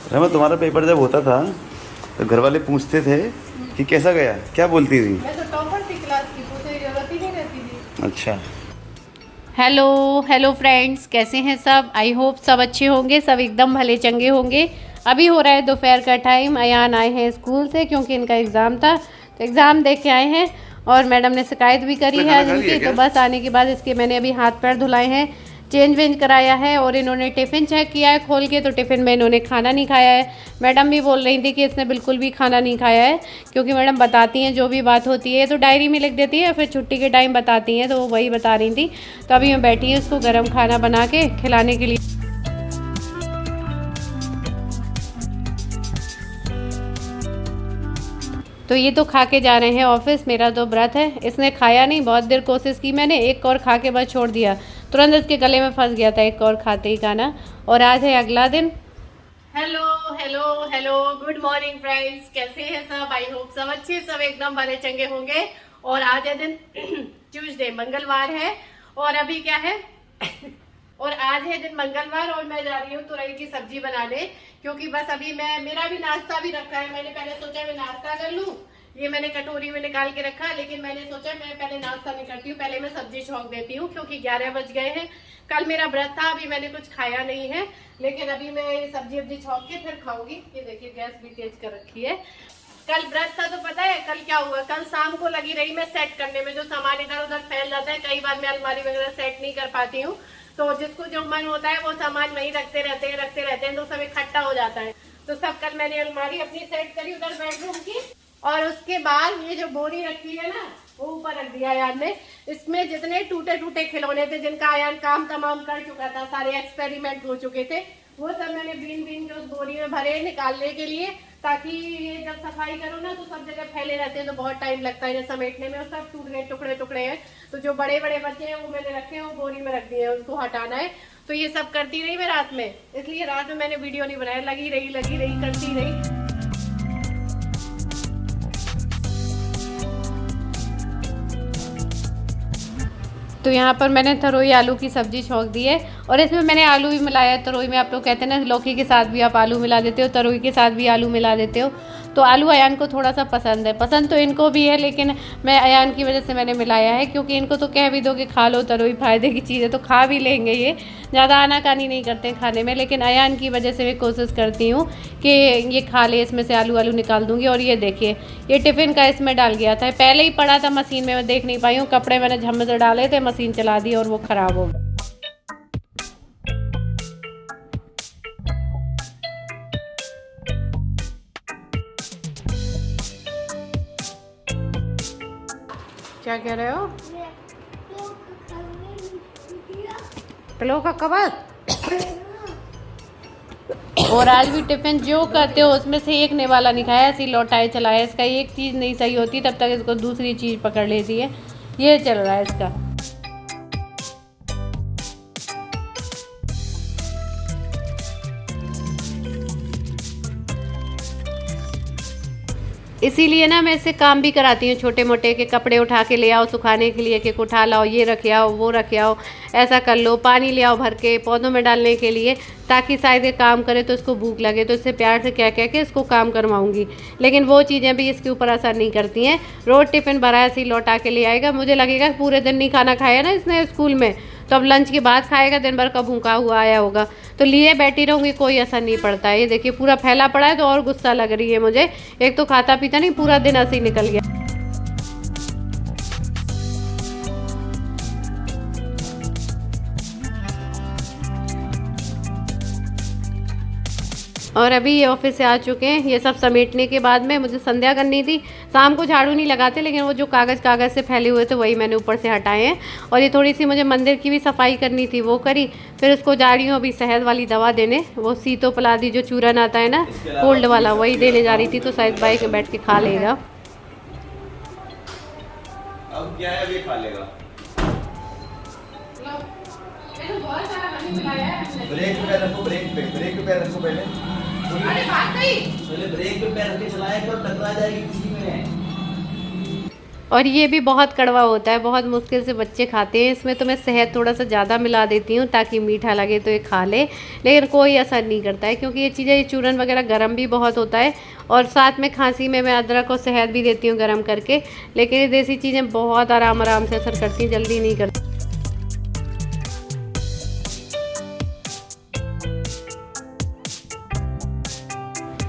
रमा, तुम्हारा पेपर जब होता था तो घर वाले पूछते थे कि कैसा गया, क्या बोलती थी? मैं तो टॉपर थी क्लास की, पूछने की जरूरत ही नहीं रहती थी। अच्छा। हेलो हेलो फ्रेंड्स, कैसे हैं सब? आई होप सब अच्छे होंगे, सब एकदम भले चंगे होंगे। अभी हो रहा है दोपहर का टाइम। अयान आए हैं स्कूल से क्योंकि इनका एग्ज़ाम था, तो एग्ज़ाम दे के आए हैं और मैडम ने शिकायत भी करी है आज इनकी। तो बस आने के बाद इसके मैंने अभी हाथ पैर धुलाए हैं, चेंज वेंज कराया है और इन्होंने टिफ़िन चेक किया है खोल के, तो टिफ़िन में इन्होंने खाना नहीं खाया है। मैडम भी बोल रही थी कि इसने बिल्कुल भी खाना नहीं खाया है, क्योंकि मैडम बताती हैं जो भी बात होती है तो डायरी में लिख देती है, फिर छुट्टी के टाइम बताती हैं, तो वो वही बता रही थी। तो अभी मैं बैठी हूँ इसको गर्म खाना बना के खिलाने के लिए। तो ये तो खा के जा रहे हैं ऑफिस। मेरा तो व्रत है, इसने खाया नहीं, बहुत देर कोशिश की मैंने, एक और खा के बस छोड़ दिया, तुरंत इसके गले में फंस गया था एक और खाते ही खाना। और आज है अगला दिन। Hello hello hello, good morning friends, कैसे हैं सब? आई होप सब अच्छे, सब एकदम भले चंगे होंगे। और आज है दिन ट्यूसडे, मंगलवार है। और अभी क्या है और आज है दिन मंगलवार और मैं जा रही हूँ तुरई की सब्जी बनाने, क्योंकि बस अभी मेरा भी नाश्ता भी रखा है। मैंने पहले सोचा मैं नाश्ता कर लूँ, ये मैंने कटोरी में निकाल के रखा, लेकिन मैंने सोचा मैं पहले नाश्ता नहीं करती हूँ, पहले मैं सब्जी छौंक देती हूँ, क्योंकि 11 बज गए हैं। कल मेरा व्रत था, अभी मैंने कुछ खाया नहीं है, लेकिन अभी मैं सब्जी वब्जी छौंक के फिर खाऊंगी। ये देखिए गैस भी तेज कर रखी है। कल व्रत था तो पता है कल क्या हुआ? कल शाम को लगी रही मैं सेट करने में, जो सामान इधर उधर फैल जाता है, कई बार मैं अलमारी वगैरह सेट नहीं कर पाती हूँ, तो जिसको जो मन होता है वो सामान वहीं रखते रहते हैं तो सब इकट्ठा हो जाता है। तो सब कल मैंने अलमारी अपनी सेट करी उधर बेडरूम की, और उसके बाद ये जो बोरी रखी है ना वो ऊपर रख दिया आयान ने। इसमें जितने टूटे टूटे खिलौने थे, जिनका आयान काम तमाम कर चुका था, सारे एक्सपेरिमेंट हो चुके थे, वो सब मैंने बीन बीन के उस बोरी में भरे निकालने के लिए, ताकि ये जब सफाई करो ना तो सब जगह फैले रहते हैं तो बहुत टाइम लगता है समेटने में, और सब टूट गए, टुकड़े टुकड़े हैं। तो जो बड़े बड़े बच्चे हैं वो मैंने रखे हैं, वो बोरी में रख दिए हैं, उनको हटाना है। तो ये सब करती रही मैं रात में, इसलिए रात में मैंने वीडियो नहीं बनाया, लगी रही करती रही। तो यहाँ पर मैंने तरोई आलू की सब्ज़ी छौंक दी है, और इसमें मैंने आलू भी मिलाया है। तरोई में आप लोग कहते हैं ना लौकी के साथ भी आप आलू मिला देते हो, तरोई के साथ भी आलू मिला देते हो। तो आलू अयान को थोड़ा सा पसंद है, पसंद तो इनको भी है, लेकिन मैं अयान की वजह से मैंने मिलाया है, क्योंकि इनको तो कह भी दो कि खा लो, तरोई फ़ायदे की चीज़ है, तो खा भी लेंगे, ये ज़्यादा आनाकानी नहीं करते खाने में। लेकिन अयान की वजह से मैं कोशिश करती हूँ कि ये खा ले, इसमें से आलू आलू निकाल दूँगी। और ये देखिए ये टिफ़िन का इसमें डाल गया था, पहले ही पड़ा था मशीन में, मैं देख नहीं पाई हूँ, कपड़े मैंने झम्मे से डाले थे, मशीन चला दी और वो ख़राब हो गया। क्या कह रहे हो? पिलो का कवर। और आज भी टिफिन जो करते हो उसमें से एक निवाला नहीं खाया, ऐसे लौटाए चलाया। इसका एक चीज़ नहीं सही होती तब तक इसको दूसरी चीज़ पकड़ लेती है, ये चल रहा है इसका। इसीलिए ना मैं इससे काम भी कराती हूँ छोटे मोटे, के कपड़े उठा के ले आओ सुखाने के लिए, कि उठा लाओ, ये रखे आओ, वो रखे आओ, ऐसा कर लो, पानी ले आओ भर के पौधों में डालने के लिए, ताकि शायद ये काम करे तो इसको भूख लगे, तो इससे प्यार से क्या के इसको काम करवाऊंगी। लेकिन वो चीज़ें भी इसके ऊपर असर नहीं करती हैं। रोज़ टिफ़िन भरा ऐसे ही लौटा के ले आएगा, मुझे लगेगा पूरे दिन नहीं खाना खाया ना इसने स्कूल में, तो अब लंच के बाद खाएगा, दिन भर का भूखा हुआ आया होगा, तो लिए बैठी रहूँगी, कोई असर नहीं पड़ता है। ये देखिए पूरा फैला पड़ा है, तो और गुस्सा लग रही है मुझे, एक तो खाता पीता नहीं, पूरा दिन ऐसे ही निकल गया। और अभी ये ऑफिस से आ चुके हैं। ये सब समेटने के बाद में मुझे संध्या करनी थी, शाम को झाड़ू नहीं लगाते, लेकिन वो जो कागज़ से फैले हुए थे वही मैंने ऊपर से हटाए हैं। और ये थोड़ी सी मुझे मंदिर की भी सफाई करनी थी, वो करी। फिर उसको जा रही हूँ अभी शहद वाली दवा देने, वो सीतोपलादी जो चूरन आता है ना कोल्ड वाला, वही देने जा रही थी, तो शायद बाइक में बैठ के खा लेगा। अब क्या है, अभी खा लेगा। ब्रेक पे रखो, ब्रेक पे पैर रखो पहले। अरे बात नहीं, पहले ब्रेक पे पैर रख के चलाया करो, टकरा जाएगी किसी में। और ये भी बहुत कड़वा होता है, बहुत मुश्किल से बच्चे खाते हैं। इसमें तो मैं शहद थोड़ा सा ज़्यादा मिला देती हूँ ताकि मीठा लगे तो ये खा ले, लेकिन कोई असर नहीं करता है क्योंकि ये चीज़ें, ये चूरन वगैरह गर्म भी बहुत होता है। और साथ में खांसी में मैं अदरक और शहद भी देती हूँ गर्म करके, लेकिन ये देसी चीज़ें बहुत आराम से असर करती हैं, जल्दी नहीं करती।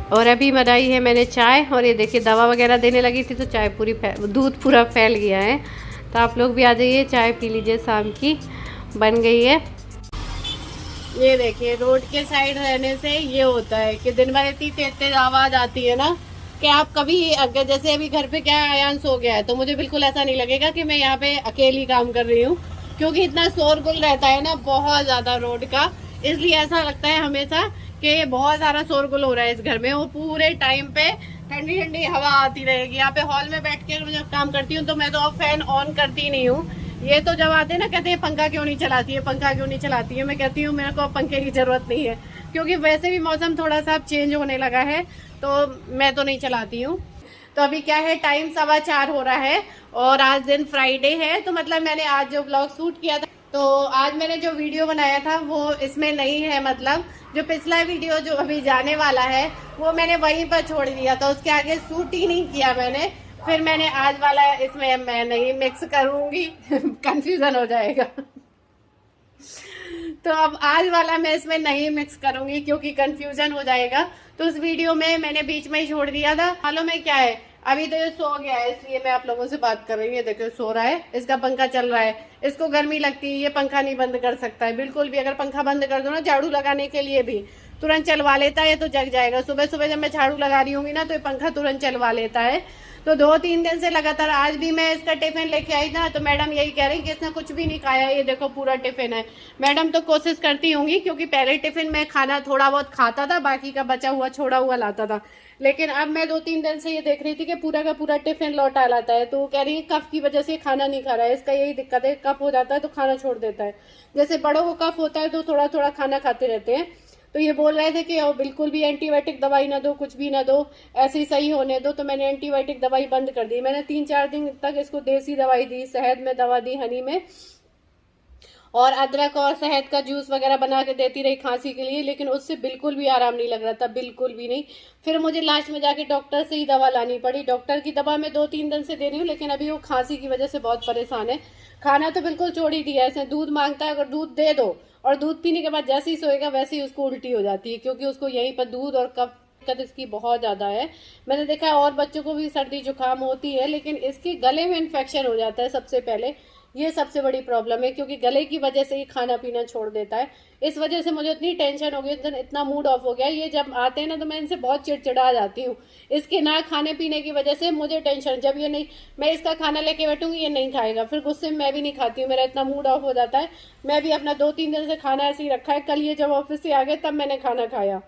और अभी बनाई है मैंने चाय, और ये देखिए दवा वगैरह देने लगी थी तो चाय पूरी दूध पूरा फैल गया है। तो आप लोग भी आ जाइए, चाय पी लीजिए, शाम की बन गई है। ये देखिए रोड के साइड रहने से ये होता है कि दिन भर इतनी तेज आवाज़ आती है ना कि आप कभी, अगर जैसे अभी घर पे क्या आयांस हो गया है तो मुझे बिल्कुल ऐसा नहीं लगेगा कि मैं यहाँ पे अकेली काम कर रही हूँ, क्योंकि इतना शोरगुल रहता है ना बहुत ज़्यादा रोड का, इसलिए ऐसा लगता है हमेशा कि बहुत सारा शोरगुल हो रहा है इस घर में। वो पूरे टाइम पे ठंडी ठंडी हवा आती रहेगी। यहाँ पे हॉल में बैठ के जब काम करती हूँ तो मैं तो अब फैन ऑन करती नहीं हूँ। ये तो जब आते हैं ना कहते हैं पंखा क्यों नहीं चलाती है, पंखा क्यों नहीं चलाती है। मैं कहती हूँ मेरे को अब पंखे की जरूरत नहीं है, क्योंकि वैसे भी मौसम थोड़ा सा अब चेंज होने लगा है तो मैं तो नहीं चलाती हूँ। तो अभी क्या है, टाइम 4:15 हो रहा है और आज दिन फ्राइडे है, तो मतलब मैंने आज जो ब्लॉग शूट किया था, तो आज मैंने जो वीडियो बनाया था वो इसमें नहीं है। मतलब जो पिछला वीडियो जो अभी जाने वाला है वो मैंने वहीं पर छोड़ दिया था, उसके आगे शूट ही नहीं किया मैंने। फिर मैंने आज वाला इसमें मैं नहीं मिक्स करूंगी कंफ्यूजन हो जाएगा तो अब आज वाला मैं इसमें नहीं मिक्स करूंगी क्योंकि कंफ्यूजन हो जाएगा। तो उस वीडियो में मैंने बीच में ही छोड़ दिया था। मालूम है क्या है, अभी तो ये सो गया है इसलिए मैं आप लोगों से बात कर रही हूँ। देखो सो रहा है, इसका पंखा चल रहा है, इसको गर्मी लगती है, ये पंखा नहीं बंद कर सकता है बिल्कुल भी। अगर पंखा बंद कर दो ना झाड़ू लगाने के लिए भी तुरंत चलवा लेता है, तो जग जाएगा। सुबह सुबह जब मैं झाड़ू लगा रही होंगी ना तो ये पंखा तुरंत चलवा लेता है। तो 2-3 दिन से लगातार, आज भी मैं इसका टिफिन लेके आई ना तो मैडम यही कह रही कि इसने कुछ भी नहीं खाया। ये देखो पूरा टिफिन है। मैडम तो कोशिश करती होंगी क्योंकि पहले टिफिन में खाना थोड़ा बहुत खाता था, बाकी का बचा हुआ छोड़ा हुआ लाता था, लेकिन अब मैं 2-3 दिन से ये देख रही थी कि पूरा का पूरा टिफिन लौटा लाता है। तो वो कह रही है कफ की वजह से खाना नहीं खा रहा है, इसका यही दिक्कत है, कफ हो जाता है तो खाना छोड़ देता है। जैसे बड़ों को कफ होता है तो थोड़ा थोड़ा खाना खाते रहते हैं। तो ये बोल रहे थे कि बिल्कुल भी एंटीबायोटिक दवाई ना दो, कुछ भी ना दो, ऐसे ही सही होने दो। तो मैंने एंटीबायोटिक दवाई बंद कर दी। मैंने 3-4 दिन तक इसको देसी दवाई दी, शहद में दवा दी, हनी में, और अदरक और शहद का जूस वगैरह बना के देती रही खांसी के लिए, लेकिन उससे बिल्कुल भी आराम नहीं लग रहा था, बिल्कुल भी नहीं। फिर मुझे लास्ट में जाके डॉक्टर से ही दवा लानी पड़ी। डॉक्टर की दवा मैं 2-3 दिन से दे रही हूँ, लेकिन अभी वो खांसी की वजह से बहुत परेशान है। खाना तो बिल्कुल छोड़ ही दिया है, ऐसे दूध मांगता है, अगर दूध दे दो और दूध पीने के बाद जैसे ही सोएगा वैसे ही उसको उल्टी हो जाती है, क्योंकि उसको यहीं पर दूध और कफ दिक्कत इसकी बहुत ज़्यादा है। मैंने देखा है और बच्चों को भी सर्दी जुकाम होती है, लेकिन इसके गले में इन्फेक्शन हो जाता है सबसे पहले। ये सबसे बड़ी प्रॉब्लम है, क्योंकि गले की वजह से ही खाना पीना छोड़ देता है। इस वजह से मुझे इतनी टेंशन हो गई, इतना मूड ऑफ हो गया। ये जब आते हैं ना तो मैं इनसे बहुत चिड़चिड़ा जाती हूँ। इसके ना खाने पीने की वजह से मुझे टेंशन, जब ये नहीं, मैं इसका खाना लेके बैठूंगी ये नहीं खाएगा, फिर गुस्से में मैं भी नहीं खाती हूँ, मेरा इतना मूड ऑफ हो जाता है। मैं भी अपना 2-3 दिन से खाना ऐसे ही रखा है। कल ये जब ऑफिस से आ गए तब मैंने खाना खाया,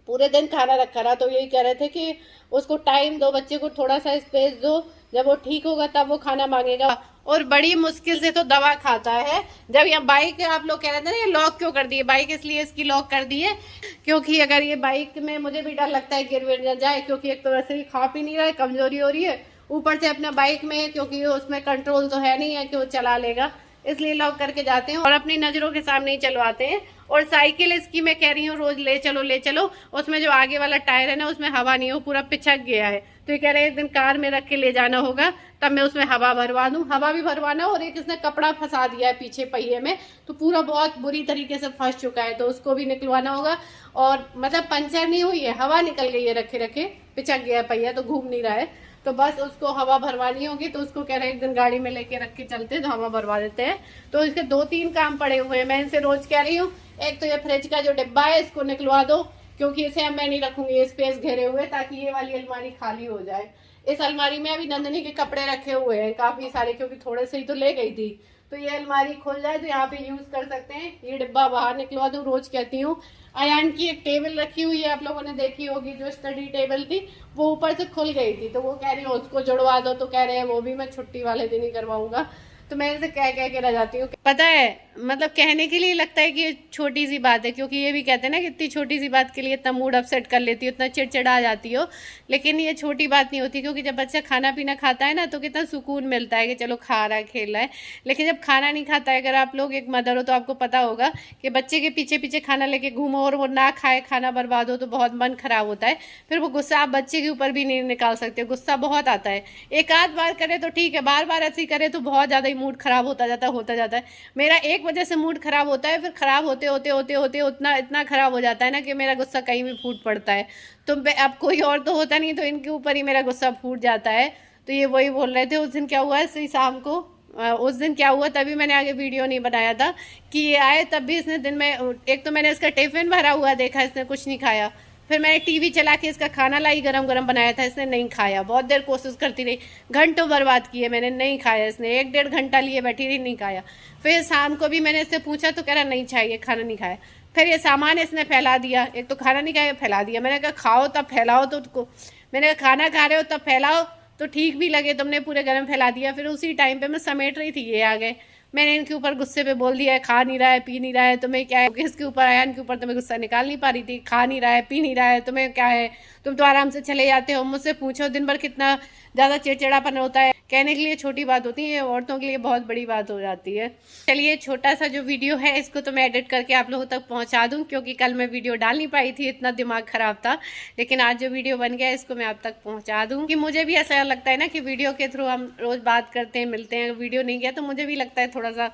पूरे दिन खाना रखा रहा। तो यही कह रहे थे कि उसको टाइम दो, बच्चे को थोड़ा सा स्पेस दो, जब वो ठीक होगा तब वो खाना मांगेगा। और बड़ी मुश्किल से तो दवा खाता है। जब ये बाइक, आप लोग कह रहे थे ना ये लॉक क्यों कर दी है बाइक, इसलिए इसकी लॉक कर दी है क्योंकि अगर ये बाइक में, मुझे भी डर लगता है गिर विर जाए, क्योंकि एक तो वैसे ही खा पी नहीं रहा है, कमजोरी हो रही है, ऊपर से अपना बाइक में क्योंकि उसमें कंट्रोल तो है नहीं है कि वो चला लेगा, इसलिए लॉक करके जाते हैं और अपनी नजरों के सामने ही चलवाते हैं। और साइकिल इसकी मैं कह रही हूँ रोज ले चलो, उसमें जो आगे वाला टायर है ना उसमें हवा नहीं है, वो पूरा पिछक गया है। तो ये कह रहे हैं एक दिन कार में रख के ले जाना होगा, तब मैं उसमें हवा भरवा दूं। हवा भी भरवाना, और एक इसने कपड़ा फंसा दिया है पीछे पहिए में, तो पूरा बहुत बुरी तरीके से फंस चुका है, तो उसको भी निकलवाना होगा। और मतलब पंचर नहीं हुई है, हवा निकल गई है, रखे रखे पिचक गया है पहिया, तो घूम नहीं रहा है, तो बस उसको हवा भरवानी होगी। तो उसको कह रहे हैं एक दिन गाड़ी में लेके रख के चलते हैं तो हवा भरवा देते हैं। तो इसके 2-3 काम पड़े हुए हैं। मैं इनसे रोज कह रही हूँ, एक तो ये फ्रिज का जो डिब्बा है इसको निकलवा दो, क्योंकि इसे मैं नहीं रखूंगी ये स्पेस घेरे हुए, ताकि ये वाली अलमारी खाली हो जाए। इस अलमारी में अभी नंदनी के कपड़े रखे हुए हैं काफी सारे, क्योंकि थोड़े से ही तो ले गई थी, तो ये अलमारी खुल जाए तो यहाँ पे यूज कर सकते हैं। ये डिब्बा बाहर निकलवा दूं, रोज कहती हूँ। अयान की एक टेबल रखी हुई है, आप लोगों ने देखी होगी, जो स्टडी टेबल थी, वो ऊपर से खुल गई थी, तो वो कह रही है उसको जुड़वा दो, तो कह रहे हैं वो भी मैं छुट्टी वाले दिन ही करवाऊंगा। तो मैं इनसे कह के रह जाती हूँ। पता है, मतलब कहने के लिए लगता है कि ये छोटी सी बात है, क्योंकि ये भी कहते हैं ना कि इतनी छोटी सी बात के लिए इतना मूड अपसेट कर लेती हो, इतना चिड़चिड़ा जाती हो। लेकिन ये छोटी बात नहीं होती, क्योंकि जब बच्चा खाना पीना खाता है ना तो कितना सुकून मिलता है कि चलो खा रहा है, खेल रहा है। लेकिन जब खाना नहीं खाता है, अगर आप लोग एक मदर हो तो आपको पता होगा कि बच्चे के पीछे पीछे खाना लेके घूमो और वो ना खाए, खाना बर्बाद हो, तो बहुत मन खराब होता है। फिर वो गुस्सा आप बच्चे के ऊपर भी नहीं निकाल सकते, गुस्सा बहुत आता है। एक आध बार करे तो ठीक है, बार बार ऐसे ही करे तो बहुत ज़्यादा ही मूड खराब होता जाता है। मेरा एक वजह से मूड खराब होता है, फिर खराब होते होते होते होते उतना इतना खराब हो जाता है ना कि मेरा गुस्सा कहीं भी फूट पड़ता है। तो अब कोई और तो होता नहीं, तो इनके ऊपर ही मेरा गुस्सा फूट जाता है। तो ये वही बोल रहे थे उस दिन क्या हुआ है, इसी शाम को उस दिन क्या हुआ, तभी मैंने आगे वीडियो नहीं बनाया था कि ये आए, तब भी इसने दिन में एक तो मैंने इसका टिफिन भरा हुआ देखा, इसने कुछ नहीं खाया। फिर मैंने टीवी चला के इसका खाना लाई, गरम गरम बनाया था, इसने नहीं खाया। बहुत देर कोशिश करती रही, घंटों बर्बाद किए मैंने, नहीं खाया इसने। 1-1.5 घंटा लिए बैठी रही, नहीं खाया। फिर शाम को भी मैंने इससे पूछा तो कह रहा नहीं चाहिए, खाना नहीं खाया। फिर ये सामान इसने फैला दिया, एक तो खाना नहीं खाया, फैला दिया। मैंने कहा खाओ तब फैलाओ, तो मैंने कहा खाना खा रहे हो तब फैलाओ तो ठीक भी लगे, तुमने पूरे गरम फैला दिया। फिर उसी टाइम पे मैं समेट रही थी, ये आ गए। मैंने इनके ऊपर गुस्से पे बोल दिया है, खा नहीं रहा है, पी नहीं रहा है, तुम्हें क्या है। इसके ऊपर आया, इनके ऊपर तो मैं गुस्सा निकाल नहीं पा रही थी। खा नहीं रहा है, पी नहीं रहा है, तुम्हें क्या है, तुम तो आराम से चले जाते हो। मुझसे पूछो दिन भर कितना ज़्यादा चिड़चिड़ापन होता है। कहने के लिए छोटी बात होती है, औरतों के लिए बहुत बड़ी बात हो जाती है। चलिए, छोटा सा जो वीडियो है इसको तो मैं एडिट करके आप लोगों तक पहुंचा दूं, क्योंकि कल मैं वीडियो डाल नहीं पाई थी, इतना दिमाग खराब था। लेकिन आज जो वीडियो बन गया इसको मैं आप तक पहुंचा दूं, कि मुझे भी ऐसा लगता है ना कि वीडियो के थ्रू हम रोज बात करते हैं, मिलते हैं। वीडियो नहीं गया तो मुझे भी लगता है थोड़ा सा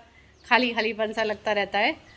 खाली खालीपन सा लगता रहता है।